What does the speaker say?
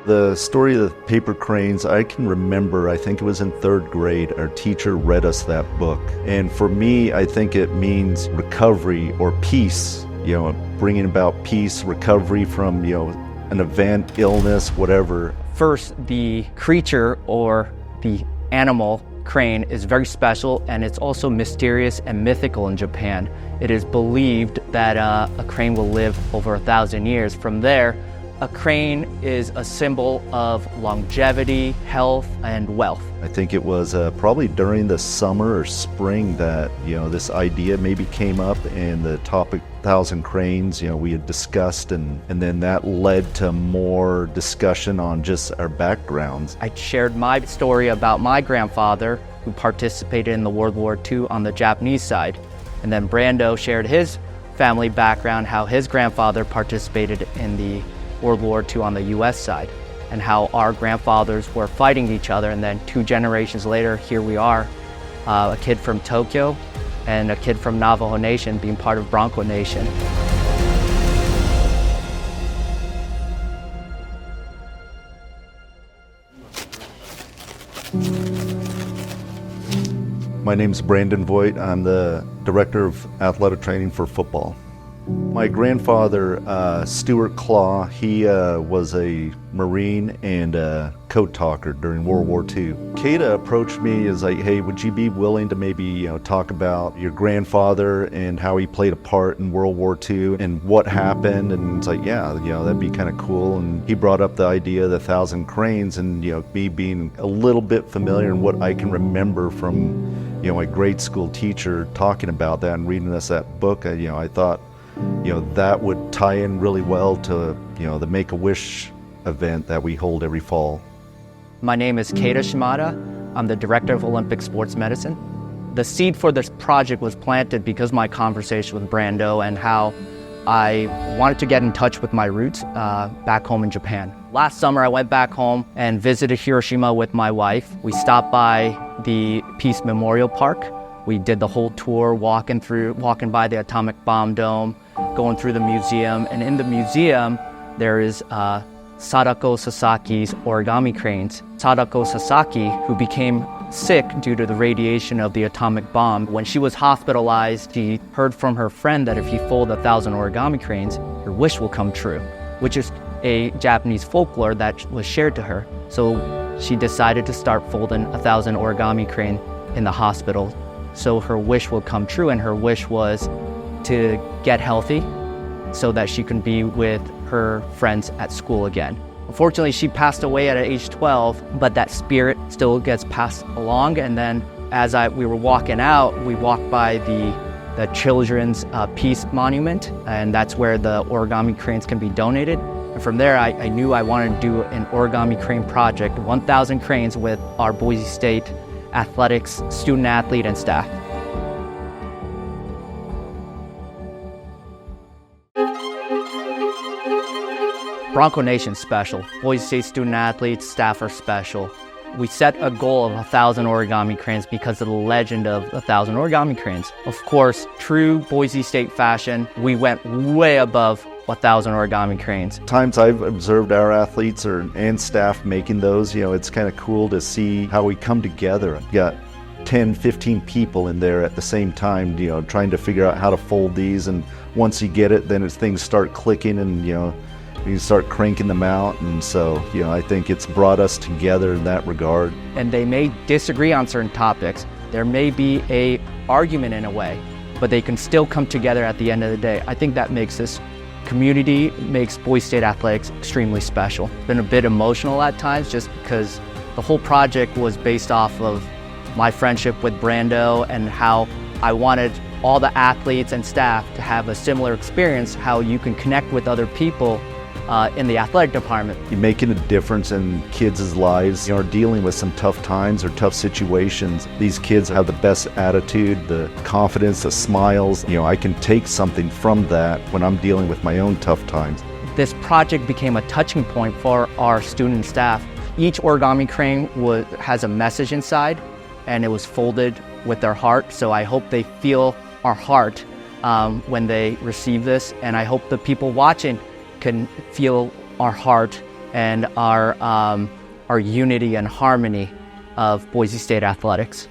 The story of the paper cranes, I can remember, I think it was in 3rd grade, our teacher read us that book. And for me, I think it means recovery or peace, bringing about peace, recovery from, an event, illness, whatever. First, the creature or the animal crane is very special, and it's also mysterious and mythical in Japan. It is believed that a crane will live over 1,000 years. From there, a crane is a symbol of longevity, health, and wealth. I think it was probably during the summer or spring that this idea maybe came up, and the topic 1,000 cranes we had discussed, and then that led to more discussion on just our backgrounds. I shared my story about my grandfather who participated in the World War II on the Japanese side, and then Brando shared his family background, how his grandfather participated in the World War II on the US side, and how our grandfathers were fighting each other, and then 2 generations later, here we are, a kid from Tokyo and a kid from Navajo Nation being part of Bronco Nation. My name's Brandon Voigt. I'm the Director of Athletic Training for football. My grandfather, Stuart Claw, he was a Marine and a code talker during World War II. Kata approached me as like, hey, would you be willing to maybe talk about your grandfather and how he played a part in World War II and what happened? And it's like, yeah, that'd be kind of cool. And he brought up the idea of the 1,000 cranes, and me being a little bit familiar in what I can remember from my grade school teacher talking about that and reading us that book. I thought that would tie in really well to the Make-A-Wish event that we hold every fall. My name is Keita Shimada. I'm the Director of Olympic Sports Medicine. The seed for this project was planted because of my conversation with Brando and how I wanted to get in touch with my roots back home in Japan. Last summer I went back home and visited Hiroshima with my wife. We stopped by the Peace Memorial Park. We did the whole tour, walking by the atomic bomb dome, going through the museum, and in the museum there is Sadako Sasaki's origami cranes. Sadako Sasaki, who became sick due to the radiation of the atomic bomb, when she was hospitalized, she heard from her friend that if you fold 1,000 origami cranes, your wish will come true, which is a Japanese folklore that was shared to her. So she decided to start folding 1,000 origami crane in the hospital so her wish will come true, and her wish was to get healthy so that she can be with her friends at school again. Unfortunately, she passed away at age 12, but that spirit still gets passed along. And then as we were walking out, we walked by the Children's Peace Monument, and that's where the origami cranes can be donated. And from there, I knew I wanted to do an origami crane project, 1,000 cranes with our Boise State athletics, student athlete, and staff. Bronco Nation's special. Boise State student athletes, staff are special. We set a goal of 1,000 origami cranes because of the legend of 1,000 origami cranes. Of course, true Boise State fashion, we went way above 1,000 origami cranes. Times I've observed our athletes and staff making those, it's kind of cool to see how we come together. You got 10, 15 people in there at the same time, trying to figure out how to fold these, and once you get it, then as things start clicking and you start cranking them out. And so I think it's brought us together in that regard. And they may disagree on certain topics. There may be an argument in a way, but they can still come together at the end of the day. I think that makes this community, makes Boise State athletics extremely special. It's been a bit emotional at times just because the whole project was based off of my friendship with Brando and how I wanted all the athletes and staff to have a similar experience, how you can connect with other people in the athletic department. You're making a difference in kids' lives, are dealing with some tough times or tough situations. These kids have the best attitude, the confidence, the smiles. I can take something from that when I'm dealing with my own tough times. This project became a touching point for our student staff. Each origami crane has a message inside, and it was folded with their heart, so I hope they feel our heart when they receive this, and I hope the people watching can feel our heart and our unity and harmony of Boise State athletics.